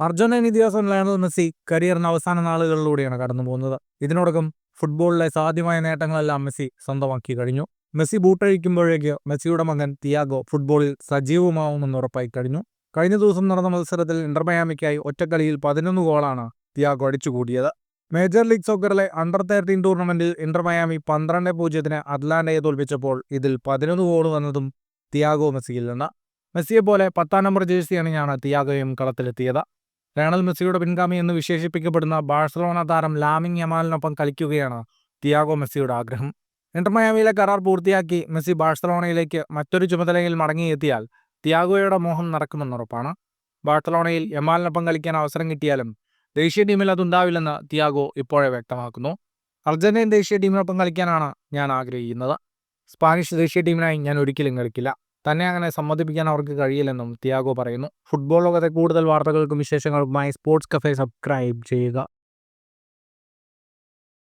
Argentine ഇതിഹാസം Lionel Messi കരിയറിന് അവസാന നാളുകളിലൂടെയാണ് കടന്നു പോകുന്നത്. ഇതിനോടകം ഫുട്ബോളിലെ സാധ്യമായ നേട്ടങ്ങളെല്ലാം മെസ്സി സ്വന്തമാക്കി കഴിഞ്ഞു. മെസ്സി ബൂട്ടഴിക്കുമ്പോഴേക്ക് മെസ്സിയുടെ മകൻ തിയാഗോ ഫുട്ബോളിൽ സജീവമാവുമെന്ന് ഉറപ്പായി കഴിഞ്ഞു. കഴിഞ്ഞ ദിവസം നടന്ന മത്സരത്തിൽ ഇന്റർ മയാമിക്കായി ഒറ്റക്കളിയിൽ 11 ഗോളാണ് തിയാഗോ അടിച്ചുകൂടിയത്. മേജർ ലീഗ് സോക്കറിലെ അണ്ടർ 13 ടൂർണമെന്റിൽ ഇന്റർ മയാമി 12-0 അറ്റ്ലാന്റയെ തോൽപ്പിച്ചപ്പോൾ ഇതിൽ 11 ഗോൾ വന്നതും തിയാഗോ മെസ്സിയിൽ നിന്ന്. മെസ്സിയെപ്പോലെ 10-ാം നമ്പർ ജേഴ്സി അണിഞ്ഞാണ് തിയാഗോയും കളത്തിലെത്തിയത്. ലയണൽ മെസ്സിയുടെ പിൻഗാമി എന്ന് വിശേഷിപ്പിക്കപ്പെടുന്ന ബാഴ്സലോണ താരം ലാമിൻ യമാലിനൊപ്പം കളിക്കുകയാണ് തിയാഗോ മെസ്സിയുടെ ആഗ്രഹം. ഇന്റർ മയാമിയിലെ കരാർ പൂർത്തിയാക്കി മെസ്സി ബാഴ്സലോണയിലേക്ക് മറ്റൊരു ചുമതലയിൽ മടങ്ങിയെത്തിയാൽ തിയാഗോയുടെ മോഹം നടക്കുമെന്നുറപ്പാണ്. ബാഴ്സലോണയിൽ യമാലിനൊപ്പം കളിക്കാൻ അവസരം കിട്ടിയാലും ദേശീയ ടീമിൽ അതുണ്ടാവില്ലെന്ന് തിയാഗോ ഇപ്പോഴേ വ്യക്തമാക്കുന്നു. അർജന്റീൻ ദേശീയ ടീമിനൊപ്പം കളിക്കാനാണ് ഞാൻ ആഗ്രഹിക്കുന്നത്. സ്പാനിഷ് ദേശീയ ടീമിനായി ഞാൻ ഒരിക്കലും കളിക്കില്ല. തന്നെ അങ്ങനെ സമ്മതിപ്പിക്കാൻ അവർക്ക് കഴിയില്ലെന്നും തിയാഗോ പറയുന്നു. ഫുട്ബോൾ ലോകത്തെ കൂടുതൽ വാർത്തകൾക്കും വിശേഷങ്ങൾക്കുമായി സ്പോർട്സ് കഫേ സബ്സ്ക്രൈബ് ചെയ്യുക.